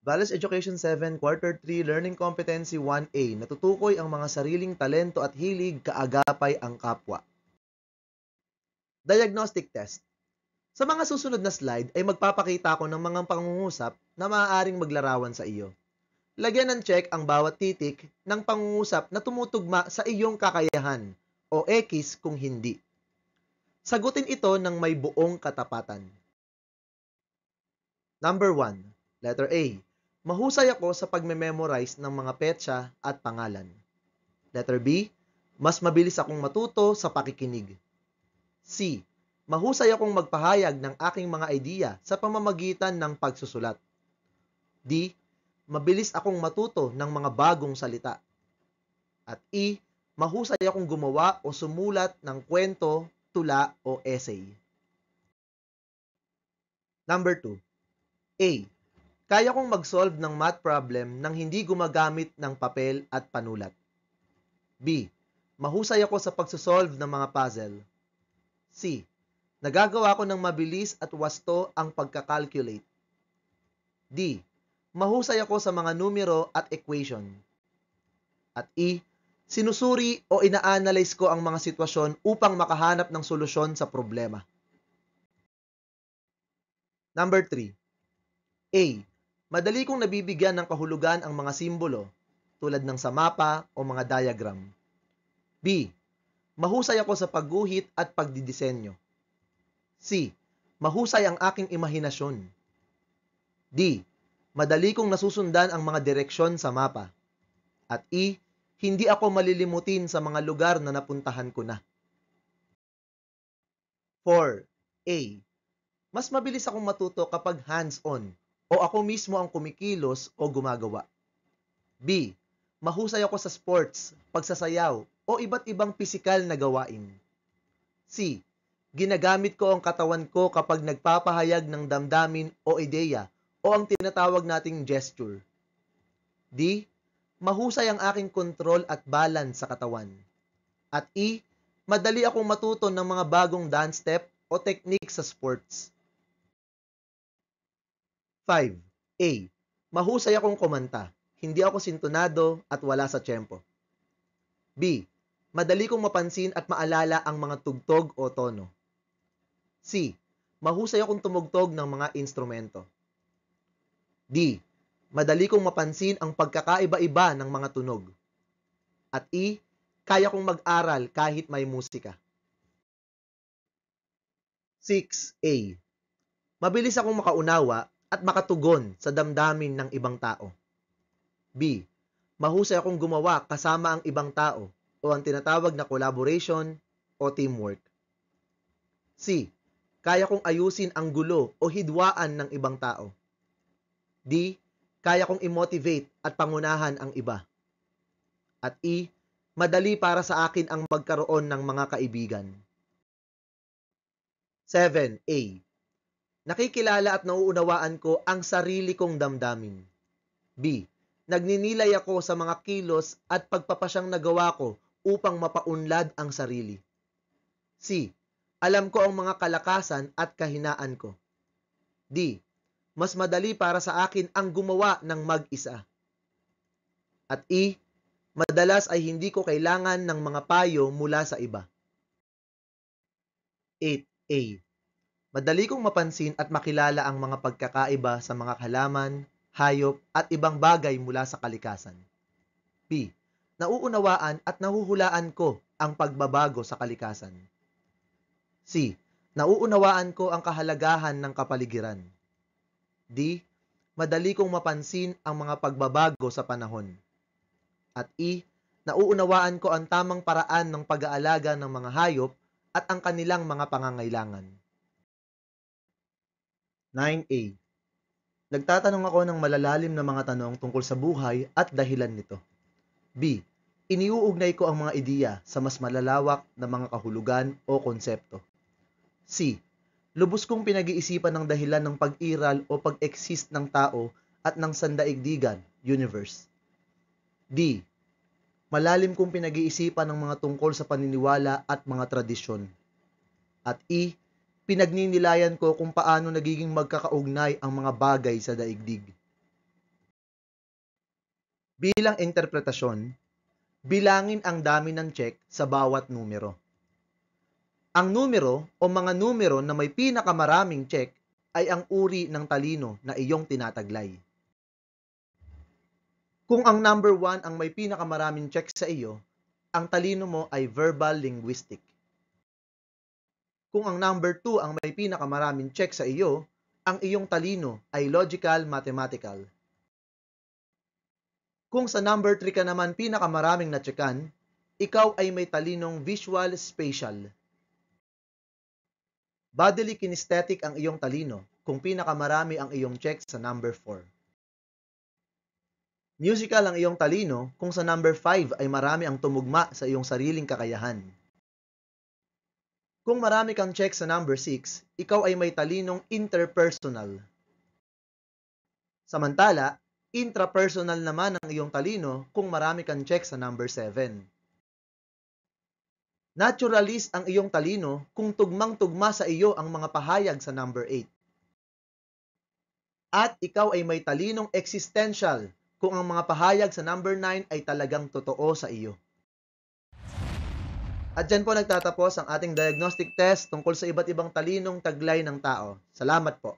Values Education 7, Quarter 3, Learning Competency 1A. Natutukoy ang mga sariling talento at hilig, kaagapay ang kapwa. Diagnostic Test. Sa mga susunod na slide ay magpapakita ako ng mga pangungusap na maaaring maglarawan sa iyo. Lagyan ng check ang bawat titik ng pangungusap na tumutugma sa iyong kakayahan o X kung hindi. Sagutin ito ng may buong katapatan. Number 1. Letter A. Mahusay ako sa pagme-memorize ng mga petsa at pangalan. Letter B. Mas mabilis akong matuto sa pakikinig. C. Mahusay akong magpahayag ng aking mga idea sa pamamagitan ng pagsusulat. D. Mabilis akong matuto ng mga bagong salita. At E. Mahusay akong gumawa o sumulat ng kwento, tula o essay. Number 2. A. Kaya kong mag-solve ng math problem nang hindi gumagamit ng papel at panulat. B. Mahusay ako sa pagsosolve ng mga puzzle. C. Nagagawa ko ng mabilis at wasto ang pagkakalculate. D. Mahusay ako sa mga numero at equation. At E. Sinusuri o ina-analyze ko ang mga sitwasyon upang makahanap ng solusyon sa problema. Number 3. A. Madali kong nabibigyan ng kahulugan ang mga simbolo tulad ng sa mapa o mga diagram. B. Mahusay ako sa pagguhit at pagdidisenyo. C. Mahusay ang aking imahinasyon. D. Madali kong nasusundan ang mga direksyon sa mapa. At E. Hindi ako malilimutin sa mga lugar na napuntahan ko na. 4. A. Mas mabilis akong matuto kapag hands-on o ako mismo ang kumikilos o gumagawa. B. Mahusay ako sa sports, pagsasayaw o iba't ibang pisikal na gawain. C. Ginagamit ko ang katawan ko kapag nagpapahayag ng damdamin o ideya o ang tinatawag nating gesture. D. Mahusay ang aking kontrol at balance sa katawan. At E. Madali akong matuto ng mga bagong dance step o technique sa sports. 5. A. Mahusay akong kumanta. Hindi ako sintonado at wala sa tiyempo. B. Madali kong mapansin at maalala ang mga tugtog o tono. C. Mahusay akong tumugtog ng mga instrumento. D. Madali kong mapansin ang pagkakaiba-iba ng mga tunog. At E. Kaya kong mag-aral kahit may musika. 6A. Mabilis akong makaunawa at makatugon sa damdamin ng ibang tao. B. Mahusay akong gumawa kasama ang ibang tao o ang tinatawag na collaboration o teamwork. C. Kaya kong ayusin ang gulo o hidwaan ng ibang tao. D. Kaya kong i-motivate at pangunahan ang iba. At E. Madali para sa akin ang magkaroon ng mga kaibigan. 7A. Nakikilala at nauunawaan ko ang sarili kong damdamin. B. Nagninilay ako sa mga kilos at pagpapasyang nagawa ko upang mapaunlad ang sarili. C. Alam ko ang mga kalakasan at kahinaan ko. D. Mas madali para sa akin ang gumawa ng mag-isa. At E. Madalas ay hindi ko kailangan ng mga payo mula sa iba. 8A. Madali kong mapansin at makilala ang mga pagkakaiba sa mga halaman, hayop at ibang bagay mula sa kalikasan. B. Nauunawaan at nahuhulaan ko ang pagbabago sa kalikasan. C. Nauunawaan ko ang kahalagahan ng kapaligiran. D. Madali kong mapansin ang mga pagbabago sa panahon. At E. Nauunawaan ko ang tamang paraan ng pag-aalaga ng mga hayop at ang kanilang mga pangangailangan. 9A. Nagtatanong ako ng malalalim na mga tanong tungkol sa buhay at dahilan nito. B. Iniuugnay ko ang mga ideya sa mas malalawak na mga kahulugan o konsepto. C. Lubos kong pinag-iisipan ng dahilan ng pag-iral o pag-exist ng tao at ng sandaigdigan, universe. D. Malalim kong pinag-iisipan ng mga tungkol sa paniniwala at mga tradisyon. At E. Pinagninilayan ko kung paano nagiging magkakaugnay ang mga bagay sa daigdig. Bilang interpretasyon, bilangin ang dami ng check sa bawat numero. Ang numero o mga numero na may pinakamaraming check ay ang uri ng talino na iyong tinataglay. Kung ang number 1 ang may pinakamaraming check sa iyo, ang talino mo ay verbal linguistic. Kung ang number 2 ang may pinakamaraming check sa iyo, ang iyong talino ay logical mathematical. Kung sa number 3 ka naman pinakamaraming na-checkan, ikaw ay may talinong visual spatial. Bodily kinesthetic ang iyong talino kung pinakamarami ang iyong check sa number 4. Musical ang iyong talino kung sa number 5 ay marami ang tumugma sa iyong sariling kakayahan. Kung marami kang check sa number 6, ikaw ay may talinong interpersonal. Samantala, intrapersonal naman ang iyong talino kung marami kang check sa number 7. Naturalist ang iyong talino kung tugmang-tugma sa iyo ang mga pahayag sa number 8. At ikaw ay may talinong existential kung ang mga pahayag sa number 9 ay talagang totoo sa iyo. At dyan po nagtatapos ang ating diagnostic test tungkol sa iba't ibang talinong taglay ng tao. Salamat po.